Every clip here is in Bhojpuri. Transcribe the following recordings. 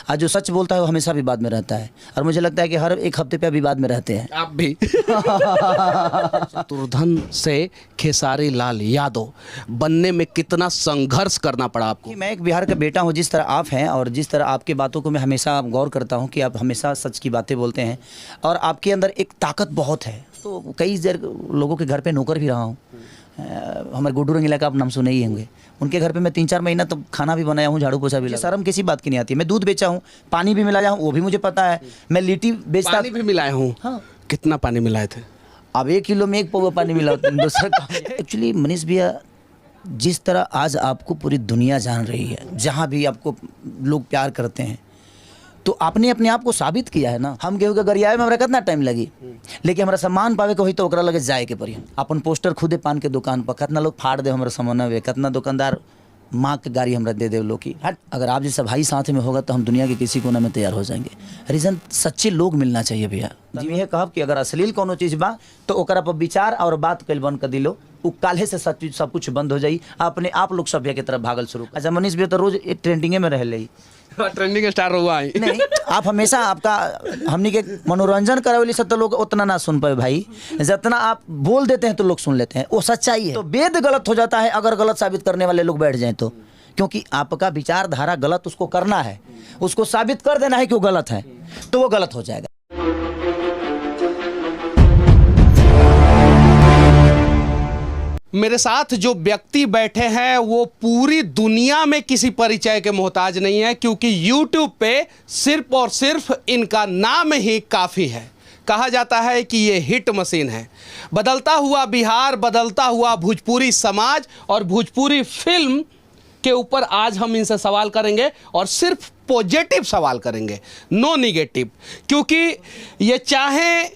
आज जो सच बोलता है वो हमेशा विवाद में रहता है, और मुझे लगता है कि हर एक हफ्ते पे विवाद में रहते हैं। आप भी शत्रुघ्न से खेसारी लाल यादव बनने में कितना संघर्ष करना पड़ा आपको? कि मैं एक बिहार का बेटा हूँ, जिस तरह आप हैं और जिस तरह आपकी बातों को मैं हमेशा गौर करता हूँ कि आप हमेशा सच की बातें बोलते हैं और आपके अंदर एक ताकत बहुत है। तो कई देर लोगों के घर पे नौकर भी रहा हूँ। हमारे गुड्डू रंगीला का आप नाम सुने ही होंगे। उनके घर पे मैं 3-4 महीना तो खाना भी बनाया हूँ, झाड़ू पोछा भी लगा। शर्म किसी बात की नहीं आती। मैं दूध बेचा हूँ, पानी भी मिलाया हूँ, वो भी मुझे पता है। मैं लिट्टी बेचता, पानी भी मिलाए हूँ। हाँ। कितना पानी मिलाए थे? अब 1 किलो में 1 पौवा पानी मिला दूसरा। एक्चुअली मनीष भैया, जिस तरह आज आपको पूरी दुनिया जान रही है, जहाँ भी आपको लोग प्यार करते हैं, तो आपने अपने आप को साबित किया है ना। हम केहू के गरियाए में हमरा कितना टाइम लगी, लेकिन हमारा सम्मान पावे के होई तो ओकरा लगे जाए के पड़ी। अपन पोस्टर खुदे पान के दुकान पर कितना लोग फाड़ दे हमारा सामान वे, कितना दुकानदार माँ के गाड़ी हमरा दे लोग की हट। अगर आप जैसा भाई साथ में होगा तो हम दुनिया के किसी कोना में तैयार हो जाएंगे। रीज़न सच्चे लोग मिलना चाहिए भैया। जी यह कहब कि अगर अश्लील कोनो चीज़ बा तो ओकरा पर विचार और बात कल बंद कर दिलो, उ काल्हे से सब कुछ बंद हो जाई। अपने आप लोग सभ्य की तरफ भागल शुरू। अच्छा मनीष भैया तो रोज ट्रेंडिंगे में रहे ट्रेंडिंग स्टार हुआ है। नहीं, आप हमेशा आपका हमनी के मनोरंजन करावेली से तो लोग उतना ना सुन पाए भाई, जितना आप बोल देते हैं तो लोग सुन लेते हैं। वो सच्चाई है। तो वेद गलत हो जाता है अगर गलत साबित करने वाले लोग बैठ जाएं तो, क्योंकि आपका विचारधारा गलत उसको करना है, उसको साबित कर देना है कि वो गलत है, तो वो गलत हो जाएगा। मेरे साथ जो व्यक्ति बैठे हैं वो पूरी दुनिया में किसी परिचय के मोहताज नहीं है, क्योंकि YouTube पे सिर्फ और सिर्फ इनका नाम ही काफ़ी है। कहा जाता है कि ये हिट मशीन है। बदलता हुआ बिहार, बदलता हुआ भोजपुरी समाज और भोजपुरी फिल्म के ऊपर आज हम इनसे सवाल करेंगे, और सिर्फ पॉजिटिव सवाल करेंगे, नो निगेटिव। क्योंकि ये चाहें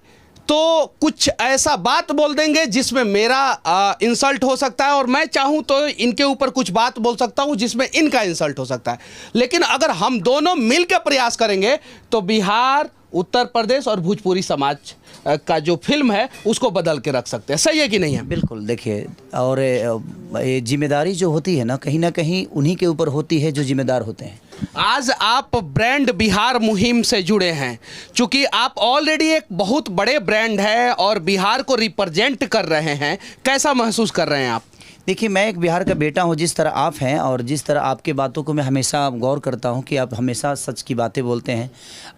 तो कुछ ऐसा बात बोल देंगे जिसमें मेरा इंसल्ट हो सकता है, और मैं चाहूं तो इनके ऊपर कुछ बात बोल सकता हूं जिसमें इनका इंसल्ट हो सकता है। लेकिन अगर हम दोनों मिलकर प्रयास करेंगे तो बिहार, उत्तर प्रदेश और भोजपुरी समाज का जो फिल्म है उसको बदल के रख सकते हैं। सही है कि नहीं है? बिल्कुल। देखिए, और ये जिम्मेदारी जो होती है ना कहीं उन्हीं के ऊपर होती है जो जिम्मेदार होते हैं। आज आप ब्रांड बिहार मुहिम से जुड़े हैं, चूंकि आप ऑलरेडी एक बहुत बड़े ब्रांड है और बिहार को रिप्रेजेंट कर रहे हैं। कैसा महसूस कर रहे हैं आप? देखिए, मैं एक बिहार का बेटा हूँ, जिस तरह आप हैं और जिस तरह आपके बातों को मैं हमेशा गौर करता हूँ कि आप हमेशा सच की बातें बोलते हैं,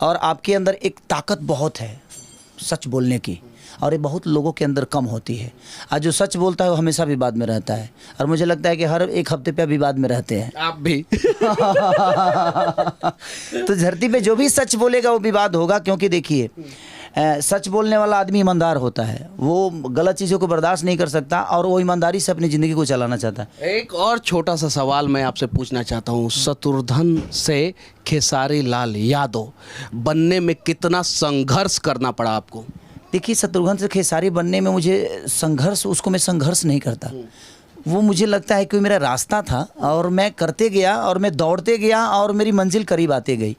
और आपके अंदर एक ताकत बहुत है सच बोलने की, और ये बहुत लोगों के अंदर कम होती है। आज जो सच बोलता है वो हमेशा विवाद में रहता है, और मुझे लगता है कि हर एक हफ्ते पे विवाद में रहते हैं। आप भी तो धरती पे जो भी सच बोलेगा वो विवाद होगा, क्योंकि देखिए सच बोलने वाला आदमी ईमानदार होता है, वो गलत चीज़ों को बर्दाश्त नहीं कर सकता और वो ईमानदारी से अपनी ज़िंदगी को चलाना चाहता है। एक और छोटा सा सवाल मैं आपसे पूछना चाहता हूँ। शत्रुघ्न से खेसारी लाल यादव बनने में कितना संघर्ष करना पड़ा आपको? देखिए, शत्रुघ्न से खेसारी बनने में मुझे संघर्ष, उसको मैं संघर्ष नहीं करता। वो मुझे लगता है कि मेरा रास्ता था और मैं करते गया और मैं दौड़ते गया और मेरी मंजिल करीब आती गई।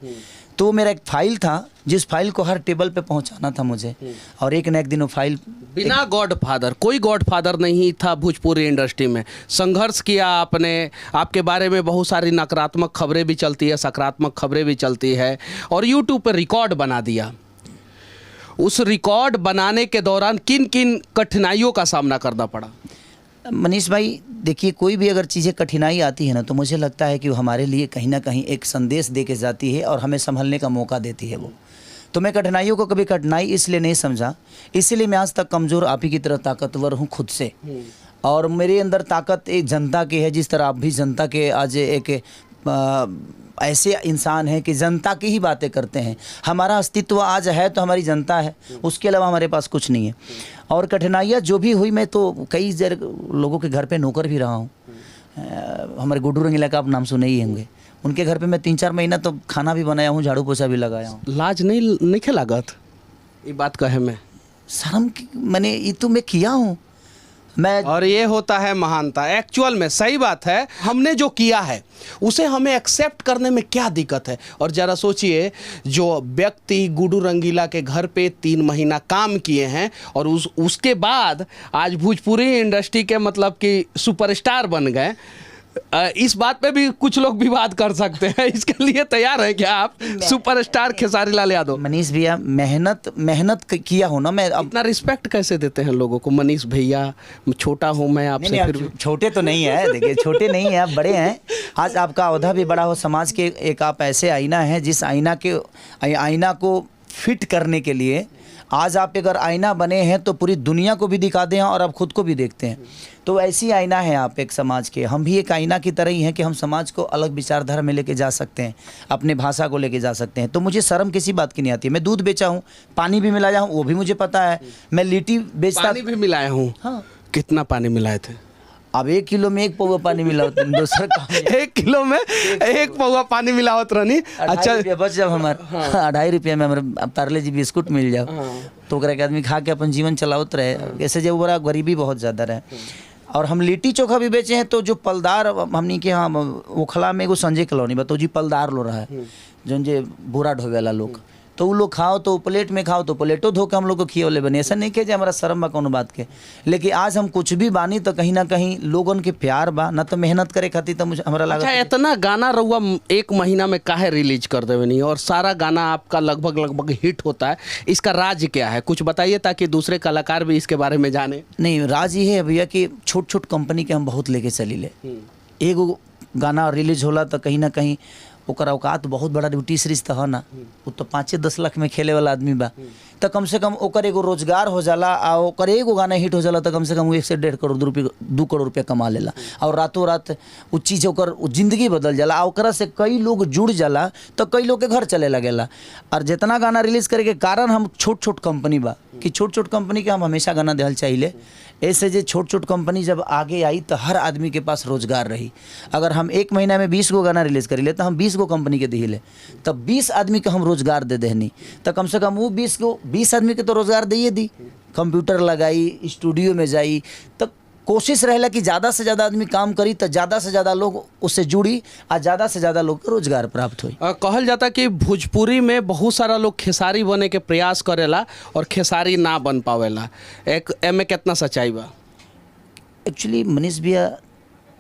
तो मेरा एक फाइल था जिस फाइल को हर टेबल पे पहुंचाना था मुझे, और एक न एक दिन वो फाइल बिना गॉडफादर, कोई गॉडफादर नहीं था भोजपुरी इंडस्ट्री में। संघर्ष किया आपने। आपके बारे में बहुत सारी नकारात्मक खबरें भी चलती है, सकारात्मक खबरें भी चलती है, और यूट्यूब पर रिकॉर्ड बना दिया। उस रिकॉर्ड बनाने के दौरान किन किन कठिनाइयों का सामना करना पड़ा? मनीष भाई, देखिए, कोई भी अगर चीज़ें कठिनाई आती है ना तो मुझे लगता है कि वो हमारे लिए कहीं ना कहीं एक संदेश दे के जाती है और हमें संभलने का मौका देती है वो। तो मैं कठिनाइयों को कभी कठिनाई इसलिए नहीं समझा, इसीलिए मैं आज तक कमज़ोर आप ही की तरह ताकतवर हूँ खुद से। और मेरे अंदर ताकत एक जनता की है, जिस तरह आप भी जनता के आज एक ऐसे इंसान हैं कि जनता की ही बातें करते हैं। हमारा अस्तित्व आज है तो हमारी जनता है, उसके अलावा हमारे पास कुछ नहीं है। और कठिनाइयाँ जो भी हुई, मैं तो कई देर लोगों के घर पे नौकर भी रहा हूँ। हमारे गुड्डू रंगीला का आप नाम सुने ही होंगे। उनके घर पे मैं 3-4 महीना तो खाना भी बनाया हूँ, झाड़ू पोछा भी लगाया हूँ। लाज नहीं लागत ये बात कहे में? शर्म मैंने ये तो मैं किया हूँ मैं। और ये होता है महानता एक्चुअल में। सही बात है, हमने जो किया है उसे हमें एक्सेप्ट करने में क्या दिक्कत है? और ज़रा सोचिए, जो व्यक्ति गुड्डू रंगीला के घर पे 3 महीना काम किए हैं और उसके बाद आज भोजपुरी इंडस्ट्री के मतलब कि सुपरस्टार बन गए, इस बात पे भी कुछ लोग विवाद कर सकते हैं, इसके लिए तैयार है क्या आप? सुपरस्टार खेसारी लाल यादव। मनीष भैया मेहनत किया हो ना, मैं अब इतना रिस्पेक्ट कैसे देते हैं लोगों को? मनीष भैया, छोटा हूँ मैं आपसे। नहीं, फिर आप छोटे तो नहीं है, देखिए छोटे नहीं है, आप बड़े हैं। आज आपका औहदा भी बड़ा हो, समाज के एक आप ऐसे आईना हैं जिस आईना को फिट करने के लिए आज आप अगर आईना बने हैं तो पूरी दुनिया को भी दिखा दें और आप खुद को भी देखते हैं। तो ऐसी आईना है आप एक समाज के, हम भी एक आईना की तरह ही हैं कि हम समाज को अलग विचारधारा में लेके जा सकते हैं, अपने भाषा को लेके जा सकते हैं। तो मुझे शर्म किसी बात की नहीं आती है। मैं दूध बेचा हूँ, पानी भी मिलाया हूँ, वो भी मुझे पता है। मैं लिट्टी बेचता, पानी भी मिलाया हूँ। हाँ। कितना पानी मिलाए थे? अब 1 किलो में 1 पौवा पानी मिला होता है, दूसरा काम 1 किलो में 1 पौवा पानी मिला होता रहनी। अच्छा बच जब हमारे 2.5 रुपया में हमारे पार्ले जी बिस्कुट मिल जाओ तो ओकरा के आदमी खा के अपन जीवन चलावत रहे। ऐसे जब बड़ा गरीबी बहुत ज़्यादा रहे। और हम लिट्टी चोखा भी बेचे हैं, तो जो पलदार हमनी के यहाँ ओखला में एगो संजय कॉलोनी बा, तो जी पलदार लो रहा है जो जे बोरा ढोवे वाला लोग, तो वो लोग खाओ तो प्लेट में खाओ तो प्लेटो धो के हम लोग को खियोले बने। ऐसा नहीं कि हमारा शर्म बा कोनो बात के, लेकिन आज हम कुछ भी बानी तो कहीं ना कहीं लोगन के प्यार बा ना, तो मेहनत करे खातिर तो मुझे हमारा लगा। अच्छा, इतना गाना रहुआ 1 महीना में काहे रिलीज कर देवे नहीं, और सारा गाना आपका लगभग हिट होता है, इसका राज क्या है? कुछ बताइए ताकि दूसरे कलाकार भी इसके बारे में जाने। नहीं, राज ये है भैया कि छोट कंपनी के हम बहुत लेके चली ले। एगो गाना रिलीज होला तो कहीं ना कहीं ओकर औकात बहुत बड़ा ड्यूटी सीरीज तो है ना, वो तो 5-10 लाख में खेले वाला आदमी बा, तो कम से कम ओकर एगो रोजगार हो जाला। आ ओकर एगो गाना हिट हो जाला तो कम से कम 1 से 1.5 करोड़ रुपये 2 करोड़ रुपया कमा लेला, और रातों रात वो चीज़ ओकर जिंदगी बदल जाला। आ ओकरा से कई लोग जुड़ जाला तो कई लोग के घर चले लगेला। और जितना गाना रिलीज करे के कारण हम छोट कंपनी बा कि छोट कंपनी के हम हमेशा गाना देहल चाहिए। ऐसे जो छोट कंपनी जब आगे आई तो हर आदमी के पास रोजगार रही। अगर हम 1 महीना में 20 गो गाना रिलीज करी ले तो हम 20 गो कंपनी के दिले, तब 20 आदमी के हम रोजगार दे देनी, तो कम से कम वो 20 आदमी के तो रोजगार दिए दी। कंप्यूटर लगाई, स्टूडियो में जाई, तो कोशिश रहेला कि ज़्यादा से ज़्यादा आदमी काम करी तो ज़्यादा से ज़्यादा लोग उससे जुड़ी और ज़्यादा से ज़्यादा लोग को रोजगार प्राप्त हुई। कहल जाता कि भोजपुरी में बहुत सारा लोग खेसारी बने के प्रयास करेला और खेसारी ना बन पावेला, एक एमे कितना सच्चाई बा? एक्चुअली मनीष भैया,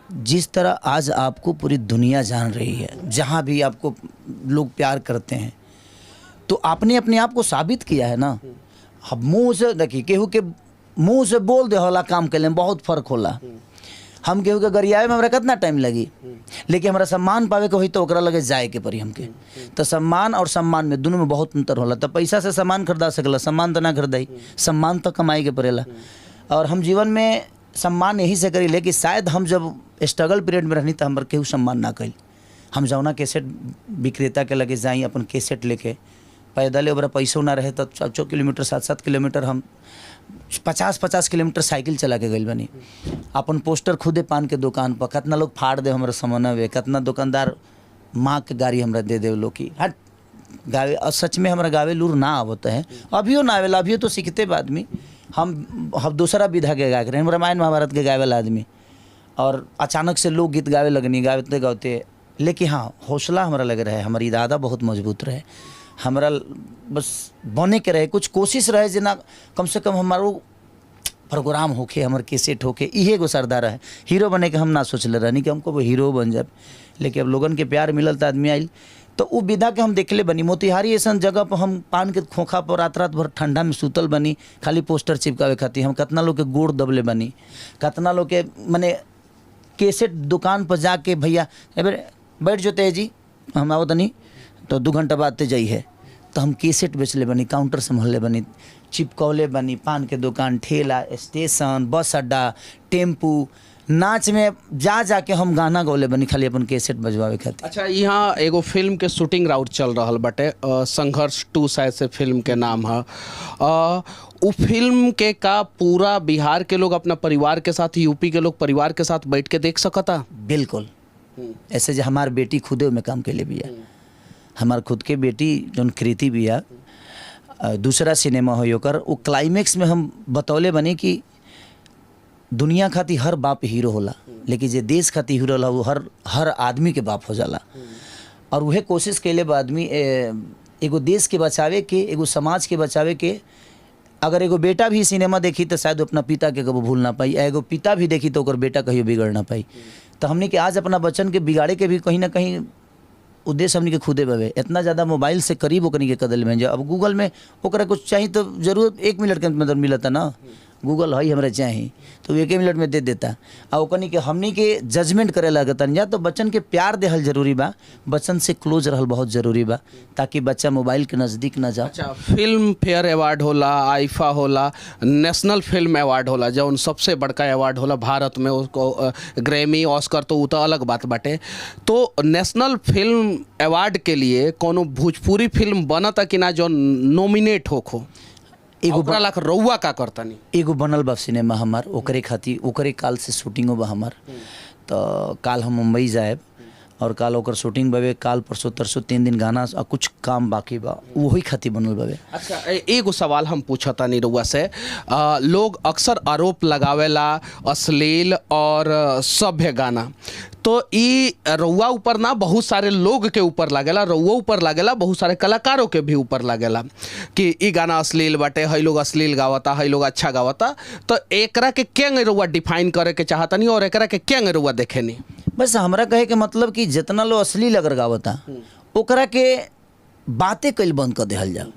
जिस तरह आज आपको पूरी दुनिया जान रही है, जहाँ भी आपको लोग प्यार करते हैं, तो आपने अपने आप को साबित किया है ना। अब मुँह से देखिए, केहू के मुँह से बोल दे होला काम के लिए बहुत फ़र्क होला। हम केहू के गरियावे में हमरा कितना टाइम लगी, लेकिन हमारा सम्मान पावे के होई तो ओकरा लगे जाए के पड़ी हमके। तो सम्मान और सम्मान में दोनों में बहुत अंतर होला। तो पैसा से सम्मान खरीदा सकला, सम्मान तो ना खरीदाई, सम्मान तो कमाई के पड़ेला। और हम जीवन में सम्मान यही से करी ले कि शायद हम जब स्ट्रगल पीरियड में रहनी तो हमारे केहू सम्मान ना करी। हम जौना कैसेट विक्रेता के लगे जाई अपन कैसेट लेके, पैदल ओकरा पैसों ना रहे तो 4 किलोमीटर 7 किलोमीटर हम 50 किलोमीटर साइकिल चला के गई बनी। अपन पोस्टर खुदे पान के दुकान पर कितना लोग फाड़ दे हमारे समनवे, कितना दुकानदार माँ के गाड़ी हमरा दे दे लोग की हट गावे। और सच में हमारा गावे लूर ना आवत है, अभियो ना आवेला, अभियो तो सीखते आदमी। हम दूसरा विधा के गायक रहे, रामायण महाभारत के गावे वाला आदमी, और अचानक से लोग गीत गावे लगनी, गाते गाते। लेकिन हाँ, हौसला हमारा लग रहा है, हमारी इरादा बहुत मजबूत रहे, हमारा बस बने के रहे, कुछ कोशिश रहे जना कम से कम हमारो प्रोग्राम होके, हमारे कैसेट होके, इहे गो सरदार है। हीरो बने के हम ना सोचले रहनी कि हमको वो हीरो बन जाए, लेकिन अब लोगन के प्यार मिलल तो आदमी आइल, तो वो विधा के हम देखले बनी। मोतिहारी ऐसा जगह पर हम पान के खोखा पर रात भर ठंडा में सुतल बनी, खाली पोस्टर चिपकावे खातिर। हम कितना लोग के गोड़ दबले बनी, कितना लोग के मने कैसेट दुकान पर जाके, भैया बैठ जोते जी हम आओ तनी तो 2 घंटा बाद ते जाइए, तो हम कैसेट बेचले बनी, काउंटर संभालले बनी, चिपकौले बनी, पान के दुकान, ठेला, स्टेशन, बस अड्डा, टेम्पू, नाच में जाके हम गाना गौले बनी, खाली अपन कैसेट बजवावे खातिर। अच्छा, यहाँ एगो फिल्म के शूटिंग राउट चल रहा बटे, संघर्ष 2 शायद से फिल्म के नाम है। वो फिल्म के का पूरा बिहार के लोग अपना परिवार के साथ, यूपी के लोग परिवार के साथ बैठ के देख सकता? बिल्कुल। ऐसे जो हमार बेटी खुदे में काम के लिए भी है, हमार खुद के बेटी जौन कृति भी है, दूसरा सिनेमा हो ओकर, वो क्लाइमेक्स में हम बतौले बने कि दुनिया खातिर हर बाप हीरो होला, लेकिन जे देश खातिर हीरो होला वो हर आदमी के बाप हो जाला। और वह कोशिश कैले बा आदमी एगो देश के बचावे के, एगो समाज के बचावे के। अगर एगो बेटा भी सिनेमा देखी तो शायद अपना पिता के कभी भूल ना पाई, एगो पिता भी देखी तो ओकर बेटा कहियो बिगड़ ना पाई। तो हमने के आज अपना बच्चन के बिगाड़े के भी कहीं ना कहीं उद्देश्य हमने के खुदे बवे। इतना ज़्यादा मोबाइल से करीब ओकनी के कदल में अब गूगल में ओकरा कुछ चाहिए तो जरूर 1 मिनट के अंदर मिलता ना, गूगल है हमरा चाहिए तो 1 मिनट में दे देता। और ओकनी के हमनी के जजमेंट करे लगतन या तो बच्चन के प्यार देहल जरूरी बा, बच्चन से क्लोज रहल बहुत ज़रूरी बा ताकि बच्चा मोबाइल के नज़दीक ना जाओ। अच्छा, फिल्म फेयर अवार्ड होला, आईफा होला, नेशनल फिल्म अवार्ड होला, जौन सबसे बड़का अवार्ड होला भारत में, उसको ग्रैमी ऑस्कर तो वो तो अलग बात बाटे। तो नेशनल फिल्म अवार्ड के लिए कोनो भोजपुरी फिल्म बनता कि ना जो नॉमिनेट होखो, ओकरा लाख रउआ का करतनी? एगो बनल बा सिनेमा हमार, ओकरे खातिर ओकरे काल से शूटिंगो बा हमार। तो काल हम मुंबई जाएब और काल ओकर शूटिंग बावे, काल परसों तरसों 3 दिन गाना और कुछ काम बाकी बा, वही खातिर बनल बावे। अच्छा, एगो सवाल हम पूछता नहीं रउआ से। लोग अक्सर आरोप लगावेला अश्लील और सभ्य गाना, तो ई रउआ ऊपर ना बहुत सारे लोग के ऊपर लागेला, रउआ ऊपर लागेला, बहुत सारे कलाकारों के भी ऊपर लागेला कि ई गाना अश्लील बाटे, हई लोग अश्लील गावता, हई लोग अच्छा गावता। तो एकरा के केंगे रउआ डिफाइन करे के चाहतनी और एकरा के केंगे रउआ देखेनी? बस हमरा कहे के मतलब कि जितना लोग अश्लील अगर गावता ओकरा के बातें कल बंद कर देहल जाओ।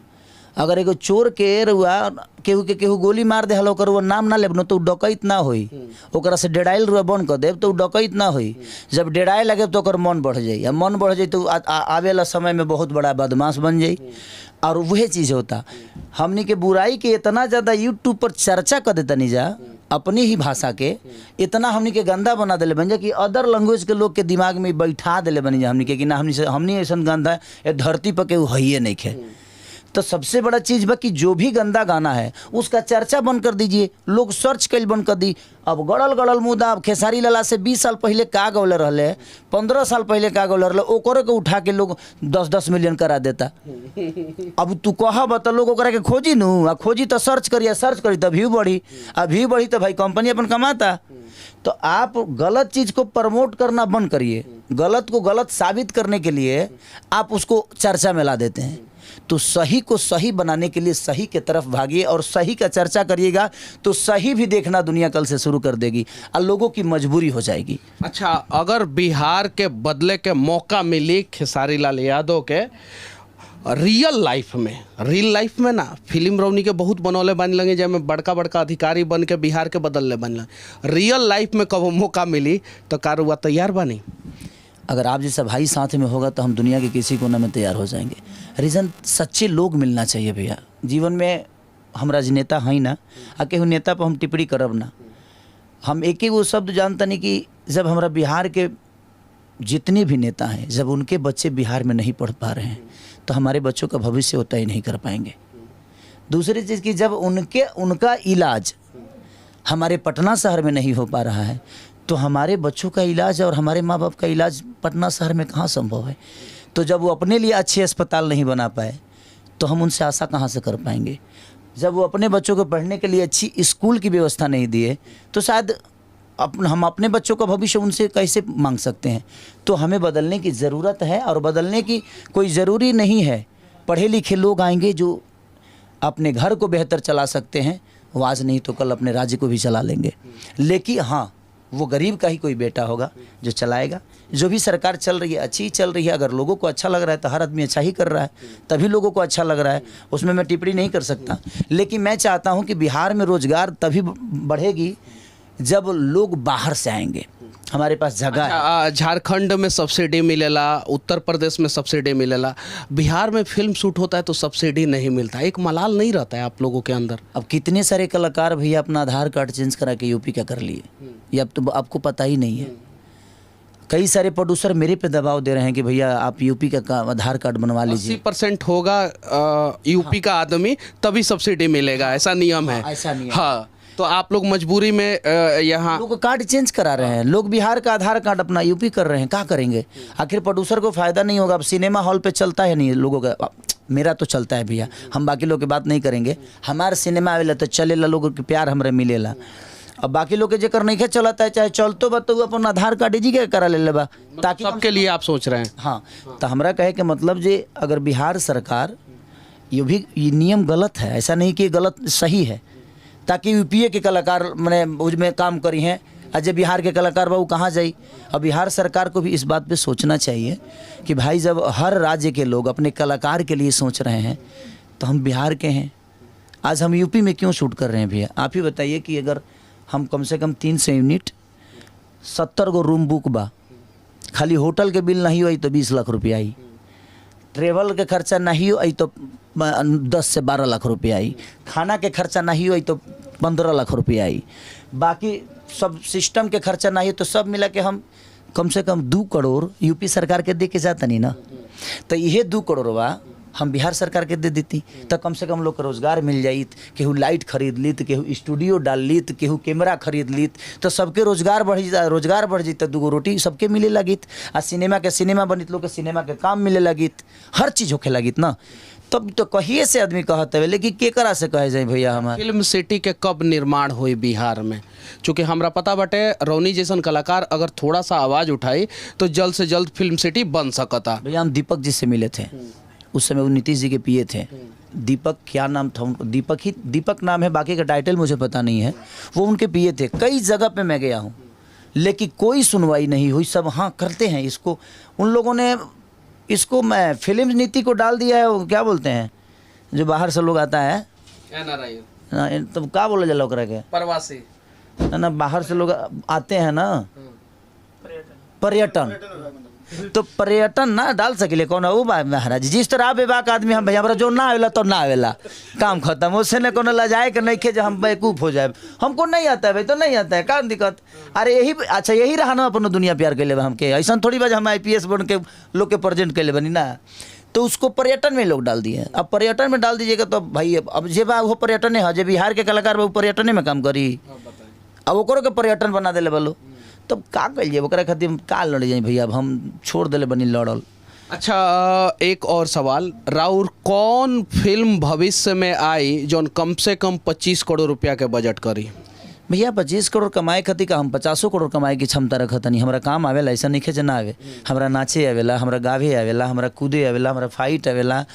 अगर एगो चोर के रुआ केहू के केहू गोली मार देहल ओकर वो नाम ना लेब तो डकैत ना होई, ओकरा से डेराइल रुआ बंद कर देब तो डकैत ना होई। जब डेराए लगे तो ओकर मन बढ़ जाई, मन बढ़ जाई तो आवेला समय में बहुत बड़ा बदमाश बन जाई। और वही चीज़ होता हमनी के बुराई के इतना ज़्यादा यूट्यूब पर चर्चा कर देता नहीं जा, अपनी ही भाषा के इतना हमनी के गंदा बना दिले बन जा कि अदर लैंग्वेज के लोग के दिमाग में बैठा दिले बनी जा हमनी के कि ना हमनी ऐसा गंदा ये धरती पर केहू है नहीं खे। तो सबसे बड़ा चीज़ बा कि जो भी गंदा गाना है उसका चर्चा बंद कर दीजिए, लोग सर्च कल बंद कर दी। अब गड़ल गड़ल मुद्दा अब खेसारी लाला से 20 साल पहले का गौले रहले, 15 साल पहले का गौले रहले, ओकरे के उठा के लोग 10-10 मिलियन करा देता। अब तू कह बता लोग ओकरा के खोजी नू, आ खोजी तो सर्च करी तो व्यू बढ़ी, अब व्यू बढ़ी तो भाई कंपनी अपन कमाता। तो आप गलत चीज़ को प्रमोट करना बंद करिए, गलत को गलत साबित करने के लिए आप उसको चर्चा में ला देते हैं। तो सही को सही बनाने के लिए सही के तरफ भागिए और सही का चर्चा करिएगा तो सही भी देखना दुनिया कल से शुरू कर देगी और लोगों की मजबूरी हो जाएगी। अच्छा, अगर बिहार के बदले के मौका मिली खेसारी लाल यादव के रियल लाइफ में ना, फिल्म रौनी के बहुत बनौले बन लगे जैमें बड़का बड़का अधिकारी बन के बिहार के बदलने बन लगे, रियल लाइफ में कब मौका मिली तो कार हुआ तैयार बनी? अगर आप जैसा भाई साथ में होगा तो हम दुनिया के किसी कोने में तैयार हो जाएंगे। रीज़न सच्चे लोग मिलना चाहिए भैया जीवन में। हम राजनेता हैं ना, आ केहू नेता पर हम टिप्पणी करब ना। हम एक ही वो शब्द जानता नहीं कि जब हमारा बिहार के जितने भी नेता हैं जब उनके बच्चे बिहार में नहीं पढ़ पा रहे हैं तो हमारे बच्चों का भविष्य होता ही नहीं कर पाएंगे। दूसरी चीज़ कि जब उनका इलाज हमारे पटना शहर में नहीं हो पा रहा है तो हमारे बच्चों का इलाज और हमारे माँ बाप का इलाज पटना शहर में कहाँ संभव है। तो जब वो अपने लिए अच्छे अस्पताल नहीं बना पाए तो हम उनसे आशा कहाँ से कर पाएंगे। जब वो अपने बच्चों को पढ़ने के लिए अच्छी स्कूल की व्यवस्था नहीं दिए तो शायद हम अपने बच्चों का भविष्य उनसे कैसे मांग सकते हैं। तो हमें बदलने की ज़रूरत है और बदलने की कोई ज़रूरी नहीं है। पढ़े लिखे लोग आएंगे जो अपने घर को बेहतर चला सकते हैं, वो आज नहीं तो कल अपने राज्य को भी चला लेंगे। लेकिन हाँ, वो गरीब का ही कोई बेटा होगा जो चलाएगा। जो भी सरकार चल रही है अच्छी चल रही है, अगर लोगों को अच्छा लग रहा है तो हर आदमी अच्छा ही कर रहा है, तभी लोगों को अच्छा लग रहा है, उसमें मैं टिप्पणी नहीं कर सकता। लेकिन मैं चाहता हूं कि बिहार में रोजगार तभी बढ़ेगी जब लोग बाहर से आएंगे, हमारे पास जगह है। झारखंड में सब्सिडी मिलेला, उत्तर प्रदेश में सब्सिडी मिलेला, बिहार में फिल्म शूट होता है तो सब्सिडी नहीं मिलता, एक मलाल नहीं रहता है आप लोगों के अंदर? अब कितने सारे कलाकार भैया अपना आधार कार्ड चेंज करा के यूपी का कर लिए, ये अब तो आपको पता ही नहीं है। कई सारे प्रोड्यूसर मेरे पे दबाव दे रहे हैं कि भैया आप यूपी का आधार कार्ड बनवा लीजिए। 80% होगा यूपी का आदमी तभी सब्सिडी मिलेगा, ऐसा नियम है। ऐसा नियम। हाँ, तो आप लोग मजबूरी में यहाँ लोग कार्ड चेंज करा रहे हैं, लोग बिहार का आधार कार्ड अपना यूपी कर रहे हैं, क्या करेंगे? आखिर प्रोड्यूसर को फायदा नहीं होगा। अब सिनेमा हॉल पे चलता है नहीं लोगों का, मेरा तो चलता है भैया, हम बाकी लोग की बात नहीं करेंगे। हमारे सिनेमा आवेला तो चलेला, लोगों के प्यार हमारे मिलेला। अब बाकी लोग के जेकर नहीं चलता है चाहे चलतो बा तो अपन आधार कार्ड जी के करा ले बा, ताकि सबके लिए आप सोच रहे हैं। हाँ, तो हमारा कहे के मतलब जे अगर बिहार सरकार ये नियम गलत है, ऐसा नहीं कि गलत सही है, ताकि यूपीए के कलाकार मैंने उसमें काम करी हैं आज बिहार के कलाकार बाबू कहाँ जाई। अब बिहार सरकार को भी इस बात पे सोचना चाहिए कि भाई जब हर राज्य के लोग अपने कलाकार के लिए सोच रहे हैं तो हम बिहार के हैं, आज हम यूपी में क्यों शूट कर रहे हैं भैया। आप ही बताइए कि अगर हम कम से कम 300 यूनिट 70 गो रूम बुक बा, खाली होटल के बिल नहीं हुई तो 20 लाख रुपया आई, ट्रेवल के खर्चा नहीं हुई तो 10 से 12 लाख रुपया आई, खाना के खर्चा नहीं हुई तो 15 लाख रुपया आई, बाकी सब सिस्टम के खर्चा नहीं तो सब मिला के हम कम से कम 2 करोड़ यूपी सरकार के दे के जाता नहीं ना। तो यह 2 करोड़वा हम बिहार सरकार के दे देती तो कम से कम लोग को रोजगार मिल जाइत, केहू लाइट खरीद लीत, केहू स्टूडियो डाल लीत, केहू कैमरा खरीद लीत, तो सबके रोजगार बढ़ जात, 2 रोटी सबके मिले लगित, आ सिनेमा बनित लोग के सिनेमा के काम मिले लगित, हर चीज़ होखे लगित ना। तब तो कहिए से आदमी कहते हुए, लेकिन केकरा से कहे जाए भैया हमारे फिल्म सिटी के कब निर्माण हुई बिहार में। चूँकि हमरा पता बटे रौनी जैसन कलाकार अगर थोड़ा सा आवाज़ उठाई तो जल्द से जल्द फिल्म सिटी बन सकता। भैया हम दीपक जी से मिले थे, उस समय वो नीतीश जी के पीए थे। दीपक क्या नाम था उनको, दीपक नाम है, बाकी का टाइटल मुझे पता नहीं है। वो उनके पीए थे। कई जगह पे मैं गया हूँ लेकिन कोई सुनवाई नहीं हुई। सब हाँ करते हैं इसको, उन लोगों ने इसको मैं फिल्म नीति को डाल दिया है। वो क्या बोलते हैं जो बाहर से लोग आता है तो क्या बोला जाला ओकरा के, प्रवासी ना, बाहर से लोग आते हैं ना, पर्यटन। तो पर्यटन ना डाल सकिले कौन वो महाराज, जिस तरह बेबाक आदमी हम भैया जो ना आवेला तो ना आवेला, काम खत्म। उससे न कोनो लजाए के नहीं खे जो हम बेवकूफ़ हो जाए, हमको नहीं आता है भाई तो नहीं आता है, क्या दिक्कत। अरे यही अच्छा यही रहा ना अपन दुनिया प्यार के लिए हमके, ऐसा थोड़ी बात हम IPS बन के लोग के प्रेजेंट के लिए बनी ना। तो उसको पर्यटन में लोग डाल दिए। अब पर्यटन में डाल दीजिएगा तो भाई अब जे बा वो पर्यटन है, जे बिहार के कलाकार वो पर्यटन में काम करी, अब ओकरो के पर्यटन बना दिले बोलो, तब का कहिए ओकरा खातिर का लड़ जाए भैया। अब हम छोड़ दिले बनी लड़ल। अच्छा एक और सवाल, राउर कौन फिल्म भविष्य में आई जौन कम से कम 25 करोड़ रुपया के बजट करी। भैया 25 करोड़ कमाए खातिर का हम 50 करोड़ कमाए की क्षमता रखत नहीं। हमारा काम आवेला, ऐसा नहीं खे ना आवे। हमारा नाचे आवेला, हमारा गावे आवेला, हमारा कूदे आवेला, हमारा फाइट आवेला।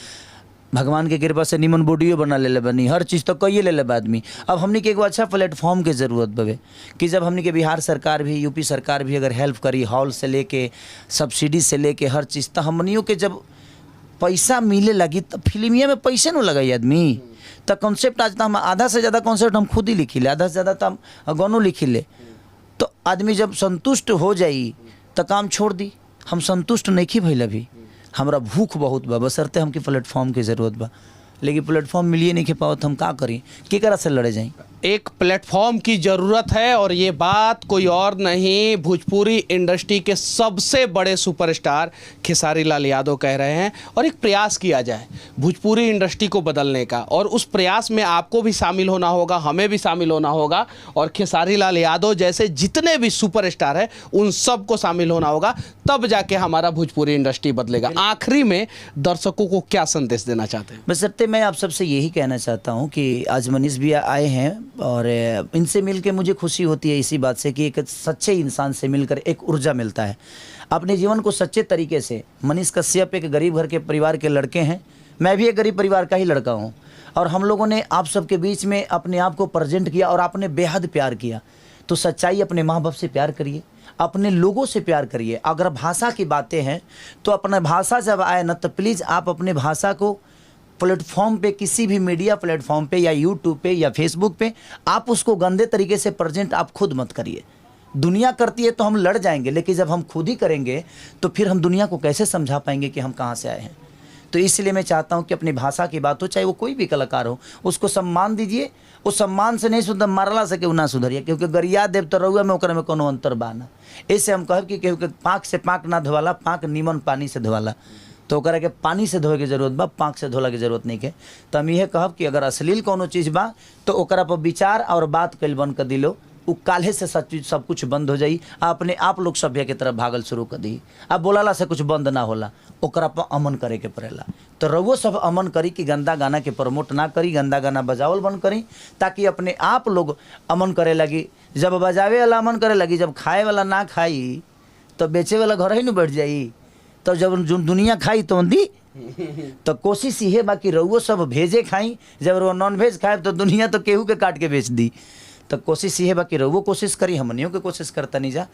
भगवान के कृपा से निमन बॉडियो बना ले बनी, हर चीज़ तो कहिए ले आदमी। अब हमने के एगो अच्छा प्लेटफॉर्म के ज़रूरत बवे कि जब हमने के बिहार सरकार भी यूपी सरकार भी अगर हेल्प करी, हॉल से लेके सब्सिडी से लेके हर चीज़, तो हमनियों के जब पैसा मिले लगी तो फिल्मिया में पैसे न लगाई आदमी। तो कॉन्सेप्ट आज तो हम आधा से ज़्यादा कॉन्सेप्ट हम खुद ही लिखी ले, आधा से ज़्यादा तो हम गानों लिखी ले। तो आदमी जब संतुष्ट हो जाई तो काम छोड़ दी। हम संतुष्ट नहीं की भइल अभी, हमरा भूख बहुत बा, बसरते हमके प्लेटफॉर्म की ज़रूरत बा, लेकिन प्लेटफॉर्म मिलिए नहीं के पाओ तो हम का करी, केकरा से लड़े जाएं। एक प्लेटफॉर्म की ज़रूरत है और ये बात कोई और नहीं, भोजपुरी इंडस्ट्री के सबसे बड़े सुपरस्टार खेसारी लाल यादव कह रहे हैं। और एक प्रयास किया जाए भोजपुरी इंडस्ट्री को बदलने का, और उस प्रयास में आपको भी शामिल होना होगा, हमें भी शामिल होना होगा, और खेसारी लाल यादव जैसे जितने भी सुपरस्टार हैं उन सबको शामिल होना होगा, तब जाके हमारा भोजपुरी इंडस्ट्री बदलेगा। आखिरी में दर्शकों को क्या संदेश देना चाहते हैं। बसरते मैं आप सबसे यही कहना चाहता हूँ कि आज मनीष भी आए हैं और इनसे मिलकर मुझे खुशी होती है इसी बात से कि एक सच्चे इंसान से मिलकर एक ऊर्जा मिलता है। अपने जीवन को सच्चे तरीके से, मनीष कश्यप एक गरीब घर के परिवार के लड़के हैं, मैं भी एक गरीब परिवार का ही लड़का हूँ, और हम लोगों ने आप सबके बीच में अपने आप को प्रेजेंट किया और आपने बेहद प्यार किया। तो सच्चाई, अपने माँ बाप से प्यार करिए, अपने लोगों से प्यार करिए। अगर भाषा की बातें हैं तो अपना भाषा जब आए ना तो प्लीज़ आप अपने भाषा को प्लेटफॉर्म पे, किसी भी मीडिया प्लेटफॉर्म पे या यूट्यूब पे या फेसबुक पे आप उसको गंदे तरीके से प्रेजेंट आप खुद मत करिए। दुनिया करती है तो हम लड़ जाएंगे, लेकिन जब हम खुद ही करेंगे तो फिर हम दुनिया को कैसे समझा पाएंगे कि हम कहाँ से आए हैं। तो इसलिए मैं चाहता हूँ कि अपनी भाषा की बात हो, चाहे वो कोई भी कलाकार हो, उसको सम्मान दीजिए। उस सम्मान से नहीं सुधर, मारला सके वो ना सुधरिए, क्योंकि गरिया देव तो रहुआ में ओकरा में कोनो अंतर बा ना। इससे हम कहब कि केहू के पाँक से पाँक ना धोवाला, पाँक नीमन पानी से धोवाला। तो ओकरा के पानी से धोए के जरूरत बा, पाँक से धोला के जरूरत नहीं के। तो हम यह कहब कि अगर अश्लील कोनो चीज़ बा तो ओकरा पर विचार और बात कल बंद कर दिलो, उ काल्हे से सब कुछ बंद हो जाई। अपने आप लोग सभ्य के तरफ भागल शुरू कर दी। अब बोलाला से कुछ बंद ना होला, ओकरा पर अमन करे के पड़ेला। तो रउओ सब अमन करी कि गंदा गाना के प्रमोट ना करी, गंदा गाना बजावल बंद करी, ताकि अपने आप लोग अमन करे लगी। जब बजावे वाला अमन करे लगी, जब खाए वाला ना खाई तो बेचे वाला घर ही न बैठ जाई। तो जब जो दुनिया खाई तो दी। तो कोशिश ये बाकी रउओ सब भेजे खाई, जब वो नॉन वेज खाए तो दुनिया तो केहू के काट के बेच दी। तो कोशिश ये बाकी रहो, वो कोशिश करी, हमनियों की कोशिश करता नहीं जा।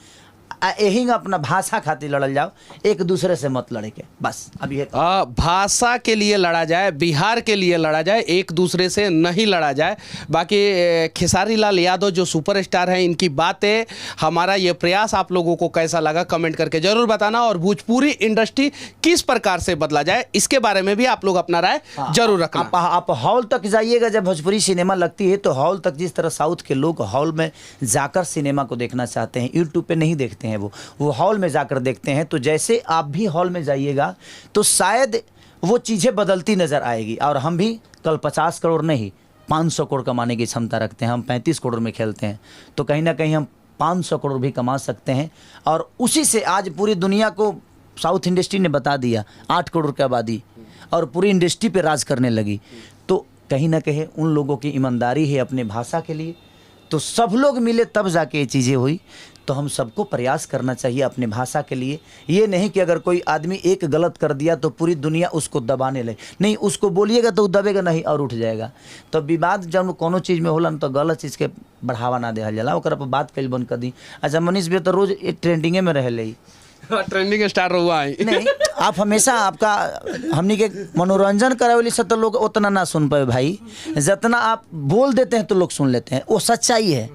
यही अपना भाषा खातिर लड़ल जाओ, एक दूसरे से मत लड़े के, बस। अब ये भाषा के लिए लड़ा जाए, बिहार के लिए लड़ा जाए, एक दूसरे से नहीं लड़ा जाए। बाकी खेसारी लाल यादव जो सुपरस्टार हैं, इनकी बातें, हमारा ये प्रयास आप लोगों को कैसा लगा कमेंट करके जरूर बताना। और भोजपुरी इंडस्ट्री किस प्रकार से बदला जाए, इसके बारे में भी आप लोग अपना राय जरूर रखना। आप हॉल तक जाइएगा, जब भोजपुरी सिनेमा लगती है तो हॉल तक, जिस तरह साउथ के लोग हॉल में जाकर सिनेमा को देखना चाहते हैं, यूट्यूब पे नहीं देखते हैं, वो हॉल में जाकर देखते हैं। तो जैसे आप भी हॉल में जाइएगा तो शायद वो चीज़ें बदलती नज़र आएगी। और हम भी कल 50 करोड़ नहीं 500 करोड़ कमाने की क्षमता रखते हैं। हम 35 करोड़ में खेलते हैं, तो कहीं ना कहीं हम 500 करोड़ भी कमा सकते हैं। और उसी से आज पूरी दुनिया को साउथ इंडस्ट्री ने बता दिया, 8 करोड़ की आबादी और पूरी इंडस्ट्री पे राज करने लगी। तो कहीं ना कहीं उन लोगों की ईमानदारी है अपने भाषा के लिए। तो सब लोग मिले तब जाके ये चीज़ें हुई। तो हम सबको प्रयास करना चाहिए अपने भाषा के लिए। ये नहीं कि अगर कोई आदमी एक गलत कर दिया तो पूरी दुनिया उसको दबाने लगे, नहीं, उसको बोलिएगा तो दबेगा नहीं और उठ जाएगा। तो विवाद जब कोनो चीज़ में होला तो गलत चीज़ के बढ़ावा ना देल जाला, ओकरा पर बात कल बंद कर दी। अच्छा, मनीष भी तो रोज ट्रेंडिंगे में रहे, ट्रेंडिंग स्टार हुआ है। नहीं, आप हमेशा आपका हमनी के मनोरंजन करावे से तो लोग उतना ना सुन पाए भाई, जितना आप बोल देते हैं तो लोग सुन लेते हैं, वो सच्चाई है।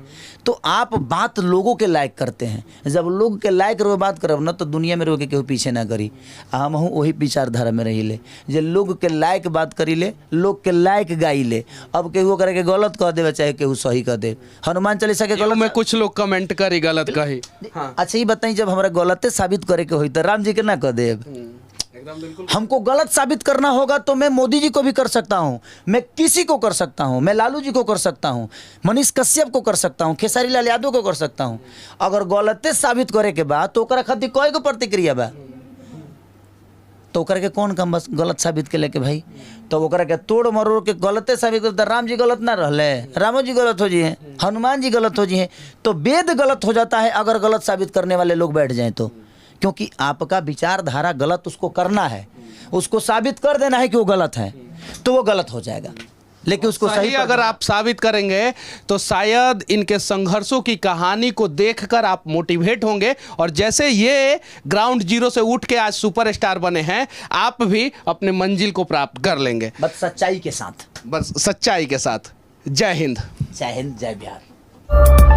तो आप बात लोगों के लायक करते हैं, जब लोग के लायक रहो बात करब ना तो दुनिया में रहो के केहू पीछे ना करी। हम हूँ वही विचारधारा में रही ले, जे लोग के लायक बात करी ले, लोग के लायक गाई ले। अब केहू करे के गलत कह देवे चाहे केहू सही कह दे। हनुमान चालीसा के गलत में कुछ लोग कमेंट करी गलत कही। हाँ। अच्छा ये बताइए, जब हमारा गलते साबित करे के हुई तो राम जी के ना कह देव। हमको गलत साबित करना होगा तो मैं मोदी जी को भी कर सकता हूं, मैं किसी को कर सकता हूं, मैं लालू जी को कर सकता हूं, मनीष कश्यप को कर सकता हूं, खेसारी लाल यादव को कर सकता हूं। अगर गलते साबित करे के बाद तो ओकरा खातिर कोई को प्रतिक्रिया बा, तो ओकरा के कौन काम बस गलत साबित के लेके भाई। तो ओकरा के तोड़ मरोड़ के गलते साबित करता, राम जी गलत ना रहले, रामो जी गलत हो जी हैं, हनुमान जी गलत हो जी हैं, तो वेद गलत हो जाता है अगर गलत साबित करने वाले लोग बैठ जाएं तो। क्योंकि आपका विचारधारा गलत, उसको करना है, उसको साबित कर देना है कि वो गलत है, तो वो गलत हो जाएगा। लेकिन उसको सही अगर आप साबित करेंगे तो शायद इनके संघर्षों की कहानी को देखकर आप मोटिवेट होंगे, और जैसे ये ग्राउंड जीरो से उठ के आज सुपरस्टार बने हैं, आप भी अपने मंजिल को प्राप्त कर लेंगे, बस सच्चाई के साथ। बस सच्चाई के साथ। जय हिंद, जय हिंद, जय बिहार।